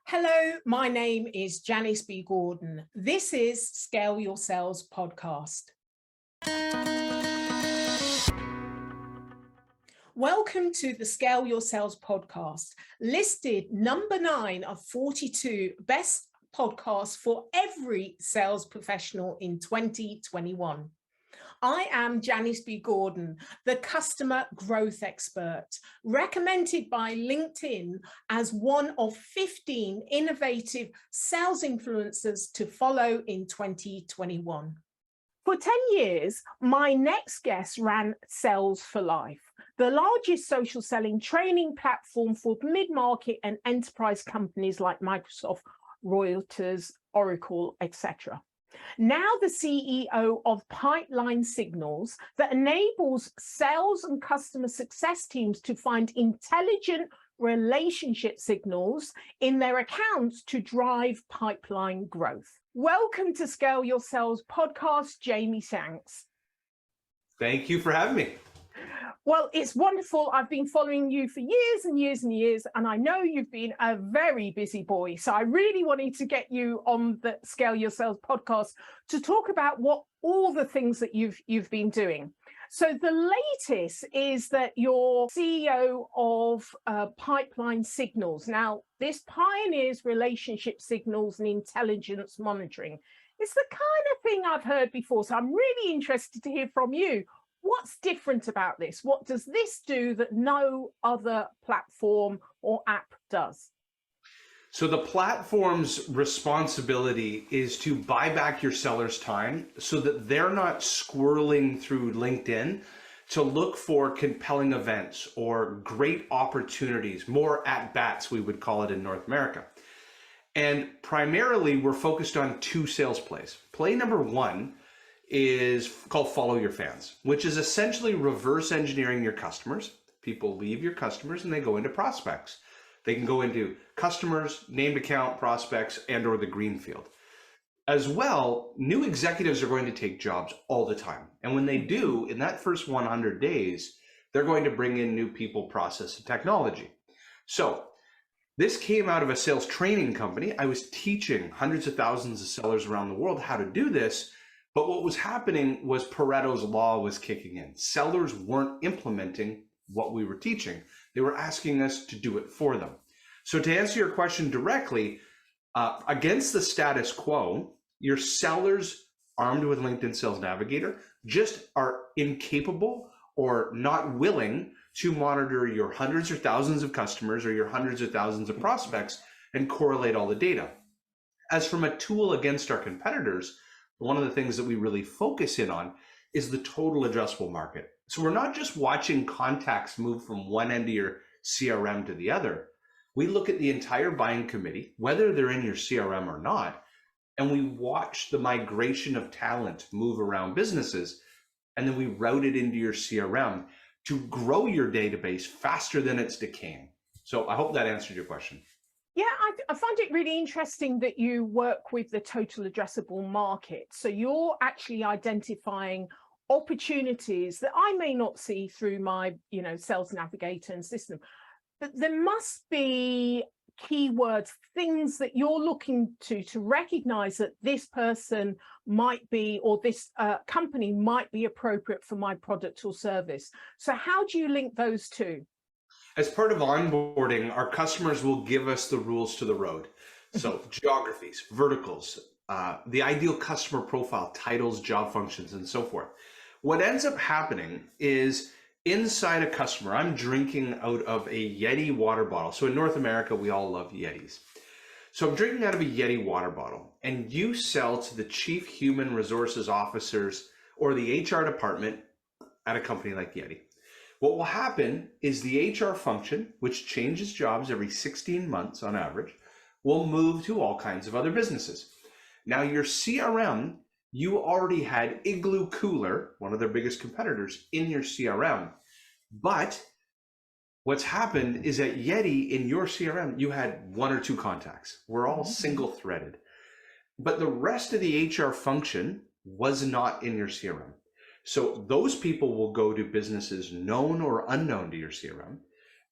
Hello, my name is Janice B. Gordon. This is Scale Your Sales podcast. Welcome to the Scale Your Sales podcast, listed number 9 of 42 best podcasts for every sales professional in 2021. I am Janice B. Gordon, the customer growth expert, recommended by LinkedIn as one of 15 innovative sales influencers to follow in 2021. For 10 years, my next guest ran Sales for Life, the largest social selling training platform for mid-market and enterprise companies like Microsoft, Reuters, Oracle, etc. Now the CEO of Pipeline Signals that enables sales and customer success teams to find intelligent relationship signals in their accounts to drive pipeline growth. Welcome to Scale Your Sales podcast, Jamie Shanks. Thank you for having me. Well, it's wonderful. I've been following you for years and years and years, and I know you've been a very busy boy. So I really wanted to get you on the Scale Your Sales podcast to talk about what all the things that you've been doing. So the latest is that you're CEO of Pipeline Signals. Now, this pioneers relationship signals and intelligence monitoring. It's the kind of thing I've heard before. So I'm really interested to hear from you. What's different about this? What does this do that no other platform or app does? So the platform's responsibility is to buy back your seller's time so that they're not squirreling through LinkedIn to look for compelling events or great opportunities, more at-bats, we would call it in North America. And primarily, we're focused on 2 sales plays. Play number 1 is called Follow Your Fans, which is essentially reverse engineering your customers. People leave your customers and they go into prospects. They can go into customers, named account prospects, and or the greenfield. As well, new executives are going to take jobs all the time. And when they do, in that first 100 days, they're going to bring in new people, process, and technology. So this came out of a sales training company. I was teaching hundreds of thousands of sellers around the world how to do this. But what was happening was Pareto's law was kicking in. Sellers weren't implementing what we were teaching. They were asking us to do it for them. So to answer your question directly, against the status quo, your sellers armed with LinkedIn Sales Navigator just are incapable or not willing to monitor your hundreds or thousands of customers or your hundreds or thousands of prospects and correlate all the data. As from a tool against our competitors, one of the things that we really focus in on is the total addressable market. So we're not just watching contacts move from one end of your CRM to the other. We look at the entire buying committee, whether they're in your CRM or not, and we watch the migration of talent move around businesses, and then we route it into your CRM to grow your database faster than it's decaying. So I hope that answered your question. Yeah, I find it really interesting that you work with the total addressable market. So you're actually identifying opportunities that I may not see through my, sales navigator and system. But there must be keywords, things that you're looking to recognize that this person might be, or this company might be appropriate for my product or service. So how do you link those two? As part of onboarding, our customers will give us the rules to the road. So geographies, verticals, the ideal customer profile, titles, job functions, and so forth. What ends up happening is inside a customer, I'm drinking out of a Yeti water bottle. So in North America, we all love Yetis. So I'm drinking out of a Yeti water bottle, and you sell to the chief human resources officers or the HR department at a company like Yeti. What will happen is the HR function, which changes jobs every 16 months on average, will move to all kinds of other businesses. Now your CRM, you already had Igloo Cooler, one of their biggest competitors, in your CRM. But what's happened is at Yeti in your CRM, you had 1 or 2 contacts. We're all single threaded. But the rest of the HR function was not in your CRM. So those people will go to businesses known or unknown to your CRM.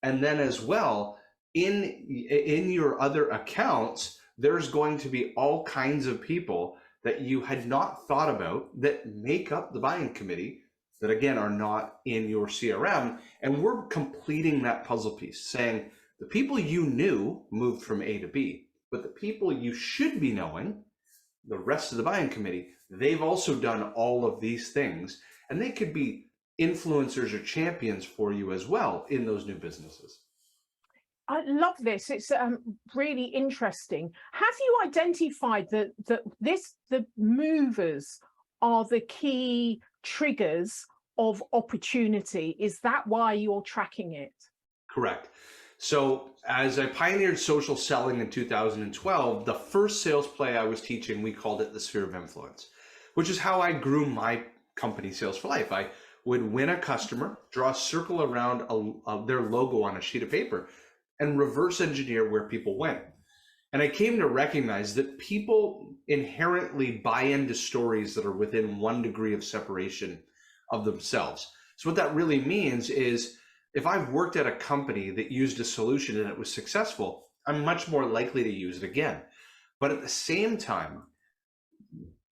And then as well, in your other accounts, there's going to be all kinds of people that you had not thought about that make up the buying committee that again are not in your CRM. And we're completing that puzzle piece, saying the people you knew moved from A to B, but the people you should be knowing, the rest of the buying committee, they've also done all of these things, and they could be influencers or champions for you as well in those new businesses. I love this. It's really interesting. Have you identified that the movers are the key triggers of opportunity? Is that why you're tracking it? Correct. So as I pioneered social selling in 2012, the first sales play I was teaching, we called it the sphere of influence, which is how I grew my company, Sales for Life. I would win a customer, draw a circle around their logo on a sheet of paper, and reverse engineer where people went. And I came to recognize that people inherently buy into stories that are within 1 degree of separation of themselves. So what that really means is if I've worked at a company that used a solution and it was successful, I'm much more likely to use it again. But at the same time,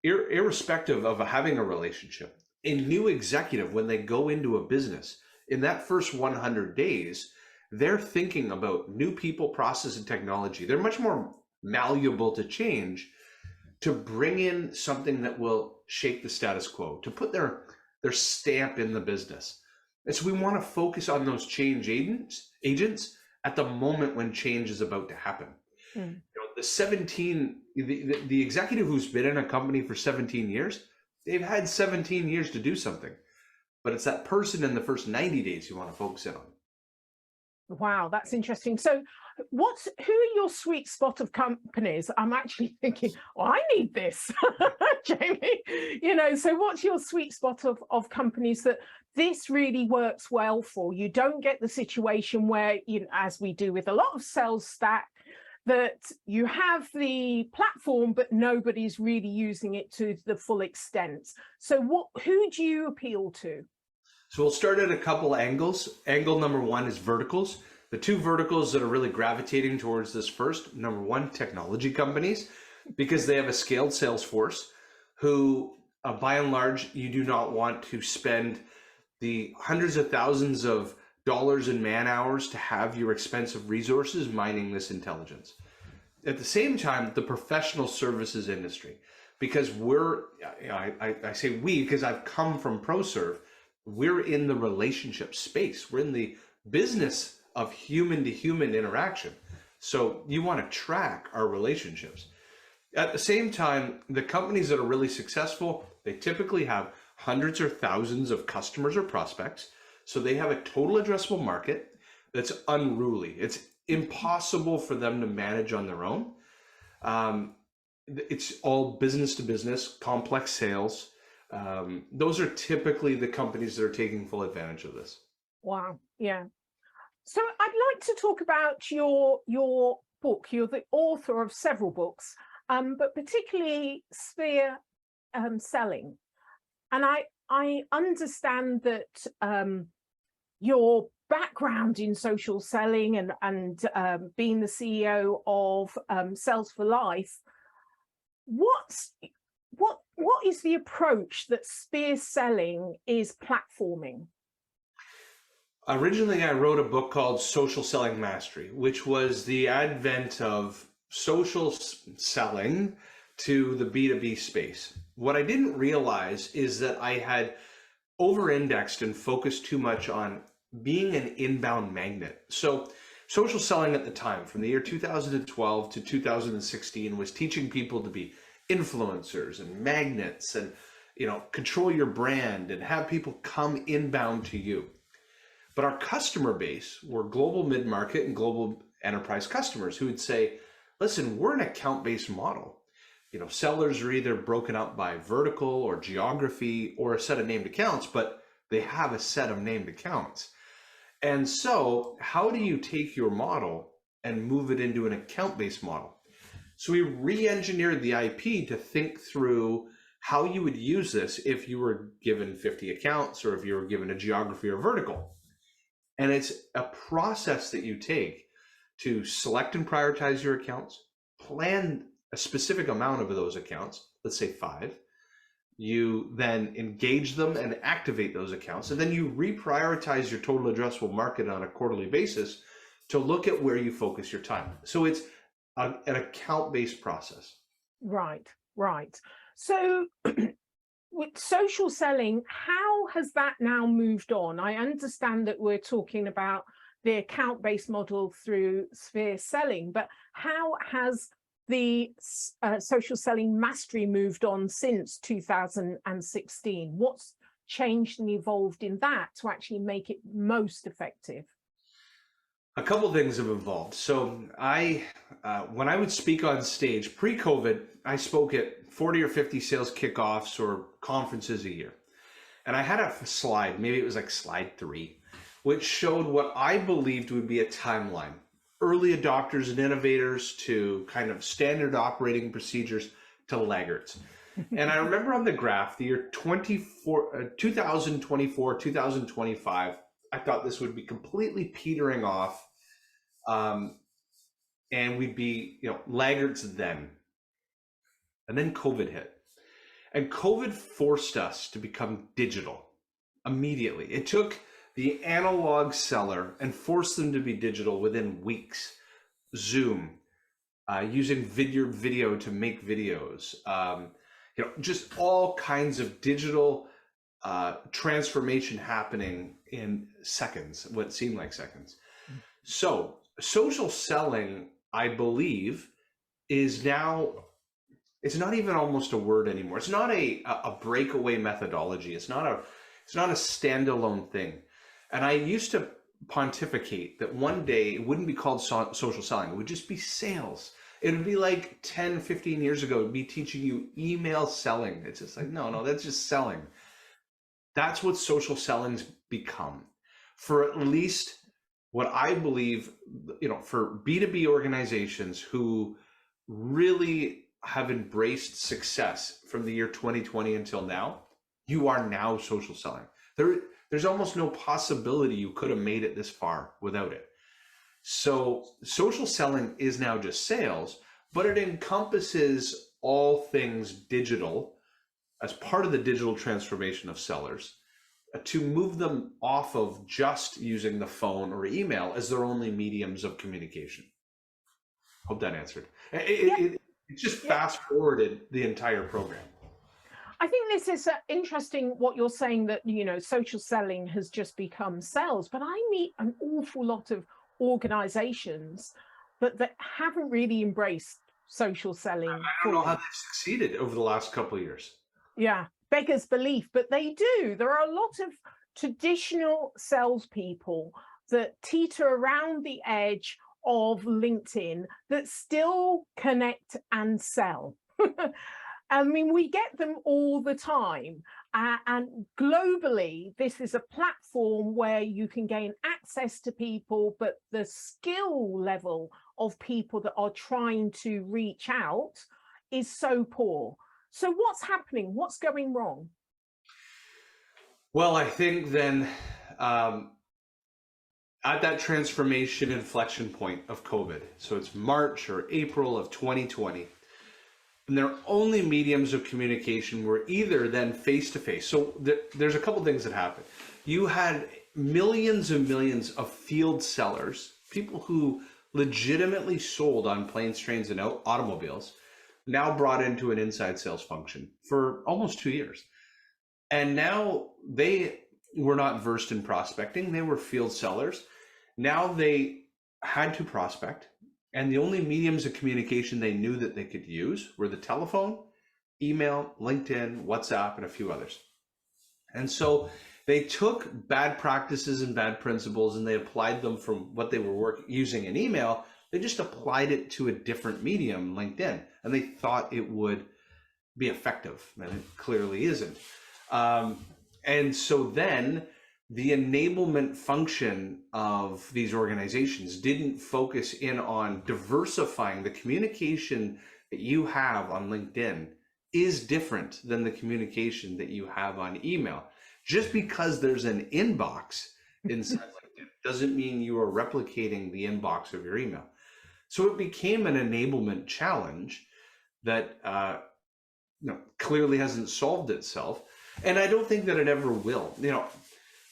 irrespective of having a relationship, a new executive, when they go into a business, in that first 100 days, they're thinking about new people, process, and technology. They're much more malleable to change, to bring in something that will shake the status quo, to put their stamp in the business. And so we want to focus on those change agents at the moment when change is about to happen. You know, the executive who's been in a company for 17 years, they've had 17 years to do something, but it's that person in the first 90 days you want to focus in on. Wow, that's interesting. So who are your sweet spot of companies? I'm actually thinking, well, I need this, Jamie. You know, so what's your sweet spot of companies that this really works well for? You don't get the situation where, you know, as we do with a lot of sales stack, that you have the platform, but nobody's really using it to the full extent. So who do you appeal to? So we'll start at a couple angles. Angle number one is verticals. The two verticals that are really gravitating towards this first, number one, technology companies, because they have a scaled sales force who, by and large, you do not want to spend the hundreds of thousands of dollars in man hours to have your expensive resources mining this intelligence. At the same time, the professional services industry, because I say we, because I've come from ProServe, we're in the relationship space. We're in the business of human to human interaction. So you want to track our relationships. At the same time, the companies that are really successful, they typically have hundreds or thousands of customers or prospects. So they have a total addressable market that's unruly. It's impossible for them to manage on their own. It's all business to business, complex sales. Those are typically the companies that are taking full advantage of this. Wow. Yeah. So I'd like to talk about your book. You're the author of several books, but particularly Sphere Selling. And I understand that your background in social selling and being the CEO of Sales for Life, what is the approach that Sphere Selling is platforming? Originally, I wrote a book called Social Selling Mastery, which was the advent of social selling to the B2B space. What I didn't realize is that I had over-indexed and focused too much on being an inbound magnet. So social selling at the time, from the year 2012 to 2016, was teaching people to be influencers and magnets and, control your brand and have people come inbound to you. But our customer base were global mid-market and global enterprise customers who would say, listen, we're an account-based model. Sellers are either broken up by vertical or geography or a set of named accounts, but they have a set of named accounts. And so how do you take your model and move it into an account-based model? So we re-engineered the IP to think through how you would use this if you were given 50 accounts or if you were given a geography or vertical. And it's a process that you take to select and prioritize your accounts, plan a specific amount of those accounts, let's say 5. You then engage them and activate those accounts, and then you reprioritize your total addressable market on a quarterly basis to look at where you focus your time. So it's an account-based process. Right, right. So with social selling, how has that now moved on? I understand that we're talking about the account-based model through sphere selling, but how has the social selling mastery moved on since 2016? What's changed and evolved in that to actually make it most effective? A couple things have evolved. So when I would speak on stage pre-COVID, I spoke at 40 or 50 sales kickoffs or conferences a year. And I had a slide, maybe it was like slide 3, which showed what I believed would be a timeline. Early adopters and innovators to kind of standard operating procedures to laggards. And I remember on the graph, the year 2024, 2025, I thought this would be completely petering off. And we'd be, laggards then. And then COVID hit. And COVID forced us to become digital immediately. It took the analog seller and forced them to be digital within weeks. Zoom, using video to make videos, just all kinds of digital transformation happening in seconds, what seemed like seconds. So social selling, I believe, is now, it's not even almost a word anymore. It's not a breakaway methodology. It's not a standalone thing. And I used to pontificate that one day it wouldn't be called social selling. It would just be sales. It would be like 10, 15 years ago, it'd be teaching you email selling. It's just like, no, that's just selling. That's what social selling's become. For at least what I believe, for B2B organizations who really have embraced success from the year 2020 until now, you are now social selling. There's almost no possibility you could have made it this far without it. So social selling is now just sales, but it encompasses all things digital as part of the digital transformation of sellers, to move them off of just using the phone or email as their only mediums of communication. Hope that answered. It just fast forwarded the entire program. I think this is interesting what you're saying, that, social selling has just become sales, but I meet an awful lot of organizations that haven't really embraced social selling. I don't know how they've succeeded over the last couple of years. Yeah, beggars belief, but they do. There are a lot of traditional salespeople that teeter around the edge of LinkedIn that still connect and sell. I mean, we get them all the time. And globally, this is a platform where you can gain access to people, but the skill level of people that are trying to reach out is so poor. So what's happening? What's going wrong? Well, I think then at that transformation inflection point of COVID, so it's March or April of 2020, and their only mediums of communication were either then face-to-face. So there's a couple things that happened. You had millions and millions of field sellers, people who legitimately sold on planes, trains, and automobiles, now brought into an inside sales function for almost 2 years. And now they were not versed in prospecting. They were field sellers. Now they had to prospect. And the only mediums of communication they knew that they could use were the telephone, email, LinkedIn, WhatsApp, and a few others. And so they took bad practices and bad principles and they applied them from what they were using in email. They just applied it to a different medium, LinkedIn, and they thought it would be effective, and it clearly isn't. And so then the enablement function of these organizations didn't focus in on diversifying the communication that you have on LinkedIn is different than the communication that you have on email. Just because there's an inbox inside LinkedIn doesn't mean you are replicating the inbox of your email. So it became an enablement challenge that clearly hasn't solved itself. And I don't think that it ever will.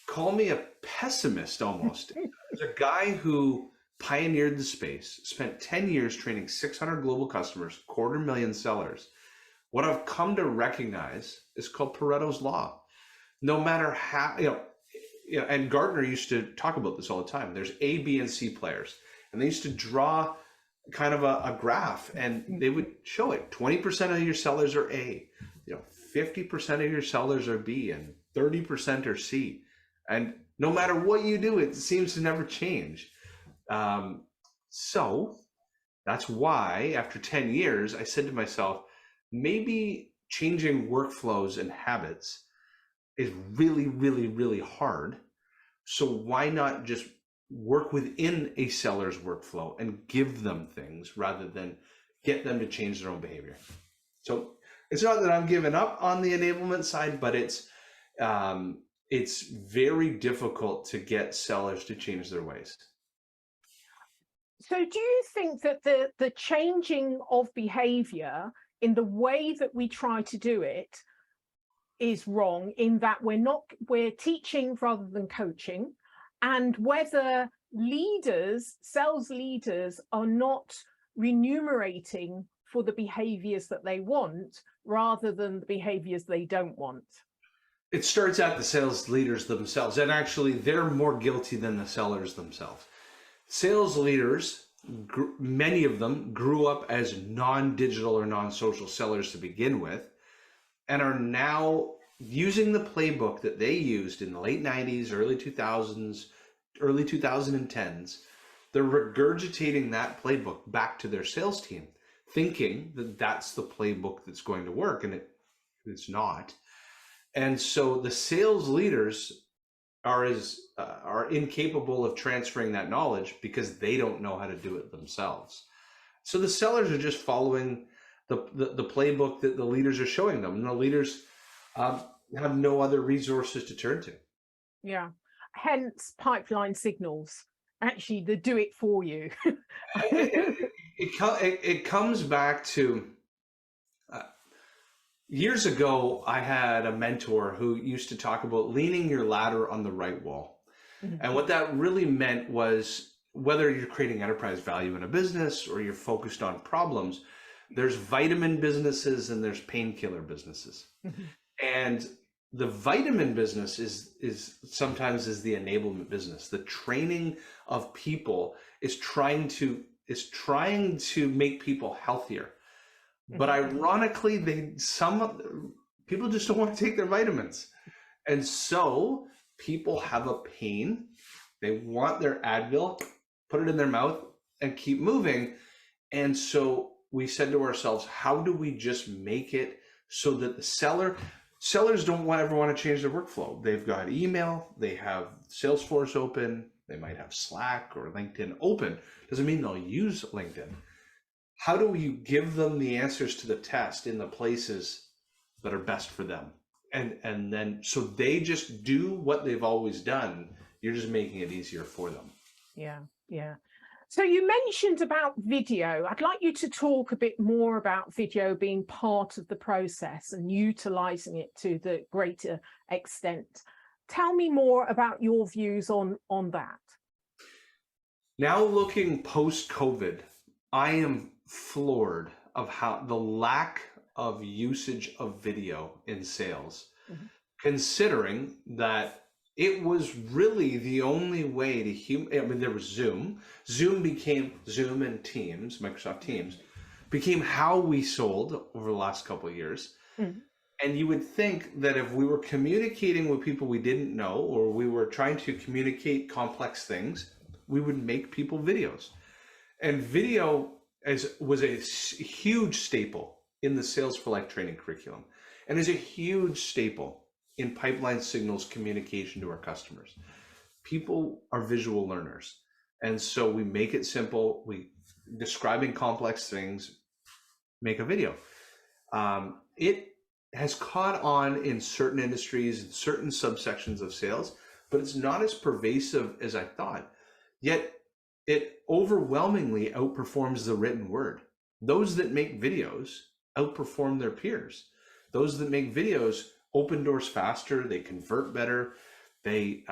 Call me a pessimist almost. There's a guy who pioneered the space, spent 10 years training 600 global customers, 250,000 sellers. What I've come to recognize is called Pareto's Law. No matter how, and Gartner used to talk about this all the time. There's A, B, and C players. And they used to draw kind of a graph, and they would show it. 20% of your sellers are A, 50% of your sellers are B, and 30% are C. And no matter what you do, it seems to never change. So that's why after 10 years, I said to myself, maybe changing workflows and habits is really, really, really hard. So why not just work within a seller's workflow and give them things rather than get them to change their own behavior? So it's not that I'm giving up on the enablement side, but it's very difficult to get sellers to change their ways. So do you think that the changing of behavior in the way that we try to do it is wrong, in that we're teaching rather than coaching, and whether sales leaders are not remunerating for the behaviors that they want rather than the behaviors they don't want? It starts at the sales leaders themselves, and actually they're more guilty than the sellers themselves. Sales leaders, many of them grew up as non-digital or non-social sellers to begin with, and are now using the playbook that they used in the late 90s, early 2000s, early 2010s. They're regurgitating that playbook back to their sales team, thinking that that's the playbook that's going to work, and it's not. And so the sales leaders are incapable of transferring that knowledge because they don't know how to do it themselves. So the sellers are just following the playbook that the leaders are showing them, and the leaders have no other resources to turn to. Yeah, hence pipeline signals. Actually, they do it for you. It comes back to years ago, I had a mentor who used to talk about leaning your ladder on the right wall. Mm-hmm. And what that really meant was, whether you're creating enterprise value in a business or you're focused on problems, there's vitamin businesses and there's painkiller businesses. Mm-hmm. And the vitamin business is sometimes the enablement business. The training of people is trying to make people healthier. But ironically, some people just don't want to take their vitamins. And so people have a pain. They want their Advil, put it in their mouth and keep moving. And so we said to ourselves, how do we just make it so that the sellers don't ever want to change their workflow? They've got email, they have Salesforce open, they might have Slack or LinkedIn open. Doesn't mean they'll use LinkedIn. How do you give them the answers to the test in the places that are best for them? And then so they just do what they've always done. You're just making it easier for them. Yeah, yeah. So you mentioned about video. I'd like you to talk a bit more about video being part of the process and utilizing it to the greater extent. Tell me more about your views on that. Now, looking post-COVID, I am floored of how the lack of usage of video in sales, considering that it was really the only way to there was Zoom and Teams, Microsoft Teams became how we sold over the last couple of years. And you would think that if we were communicating with people we didn't know, or we were trying to communicate complex things, we would make people videos. And video was a huge staple in the Sales for Life training curriculum, and is a huge staple in pipeline signals communication to our customers. People are visual learners, and so we make it simple. We describing complex things, make a video. It has caught on in certain industries, in certain subsections of sales, but it's not as pervasive as I thought. Yet it overwhelmingly outperforms the written word. Those that make videos outperform their peers. Those that make videos open doors faster, they convert better, they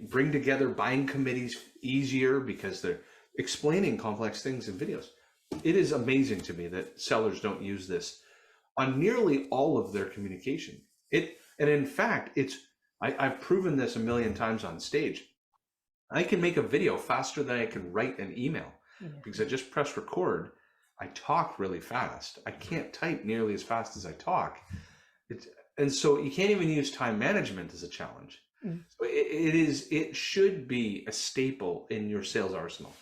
bring together buying committees easier because they're explaining complex things in videos. It is amazing to me that sellers don't use this on nearly all of their communication. And in fact, I've proven this a million times on stage. I can make a video faster than I can write an email because I just press record. I talk really fast. I can't type nearly as fast as I talk. And so you can't even use time management as a challenge. So it should be a staple in your sales arsenal.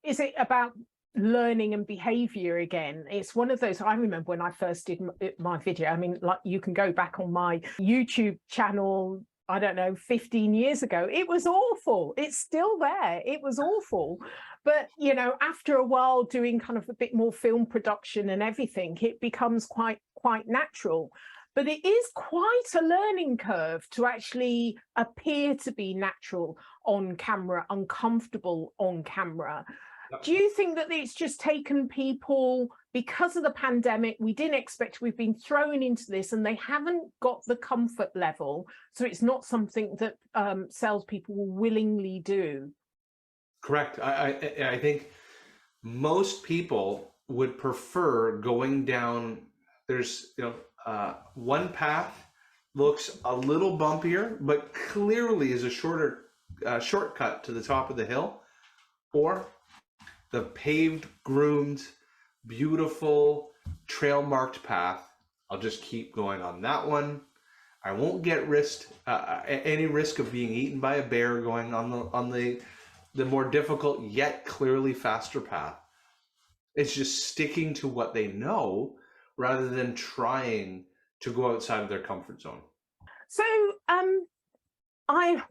Is it about learning and behavior again? It's one of those, I remember when I first did my video, I mean, like, you can go back on my YouTube channel, I don't know, 15 years ago. It was awful. It's still there. It was awful. But, you know, after a while doing kind of a bit more film production and everything, it becomes quite natural. But it is quite a learning curve to actually appear to be natural on camera, uncomfortable on camera. Do you think that it's just taken people, because of the pandemic, we didn't expect, we've been thrown into this and they haven't got the comfort level, so it's not something that salespeople will willingly do? Correct. I think most people would prefer going down, there's, one path looks a little bumpier, but clearly is a shortcut to the top of the hill, or the paved, groomed, beautiful, trail marked path. I'll just keep going on that one. I won't get any risk of being eaten by a bear going on the more difficult yet clearly faster path. It's just sticking to what they know rather than trying to go outside of their comfort zone. So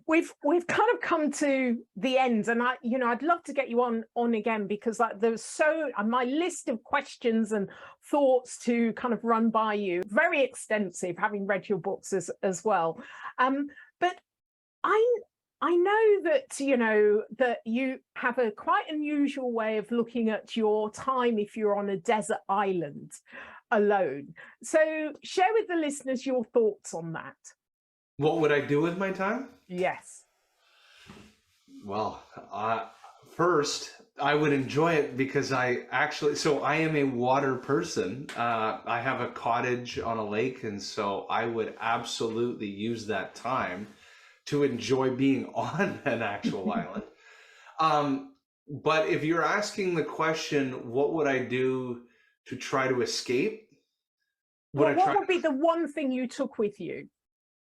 we've kind of come to the end, and I'd love to get you on again, because there's my list of questions and thoughts to kind of run by you, very extensive, having read your books as well. But I know that that you have a quite unusual way of looking at your time if you're on a desert island alone. So share with the listeners your thoughts on that. What would I do with my time? Yes. Well, first, I would enjoy it because I am a water person. I have a cottage on a lake, and so I would absolutely use that time to enjoy being on an actual island. But if you're asking the question, what would I do to try to escape? What would be the one thing you took with you?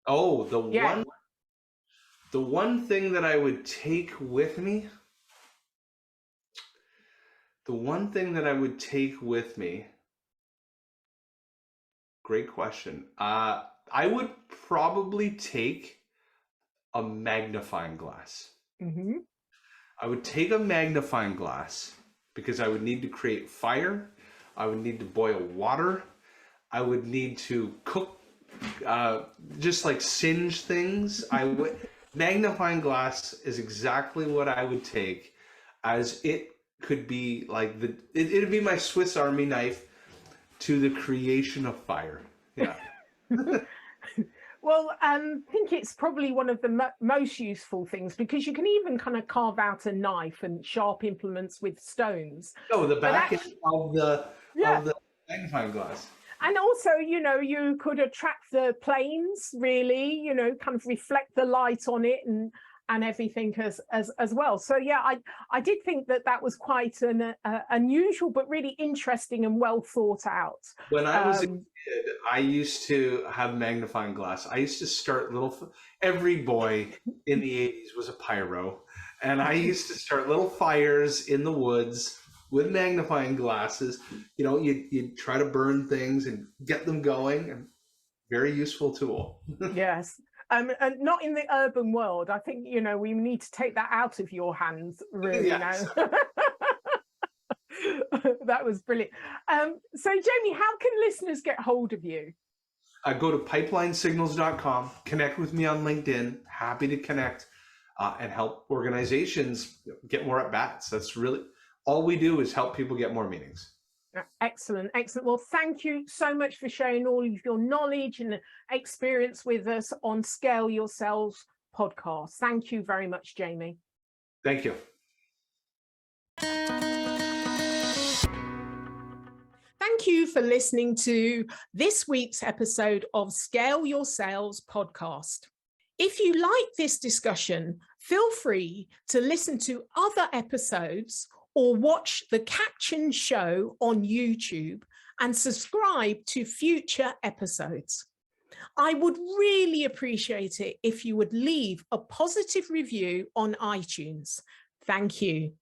Oh, the one thing that I would take with me. The one thing that I would take with me. Great question. I would probably take a magnifying glass. Mm-hmm. I would take a magnifying glass because I would need to create fire. I would need to boil water. I would need to cook, just like singe things. Magnifying glass is exactly what I would take, as it could be like it'd be my Swiss Army knife to the creation of fire. Yeah. Well, I think it's probably one of the most useful things, because you can even kind of carve out a knife and sharp implements with stones. No, the back end of the magnifying glass. And also, you could attract the planes, really, kind of reflect the light on it and everything as well. So yeah, I did think that was quite an unusual but really interesting and well thought out. When I was a kid, I used to have magnifying glass. I used to start every boy in the 80s was a pyro, and I used to start little fires in the woods with magnifying glasses. You'd try to burn things and get them going. And very useful tool. Yes. And not in the urban world. I think, we need to take that out of your hands, really. Yes. Now. That was brilliant. So, Jamie, how can listeners get hold of you? Go to pipelinesignals.com, connect with me on LinkedIn. Happy to connect and help organizations get more at bats. That's really all we do, is help people get more meetings. Excellent, excellent. Well, thank you so much for sharing all of your knowledge and experience with us on Scale Your Sales podcast. Thank you very much, Jamie. Thank you. Thank you for listening to this week's episode of Scale Your Sales podcast. If you like this discussion, feel free to listen to other episodes or watch the captioned show on YouTube and subscribe to future episodes. I would really appreciate it if you would leave a positive review on iTunes. Thank you.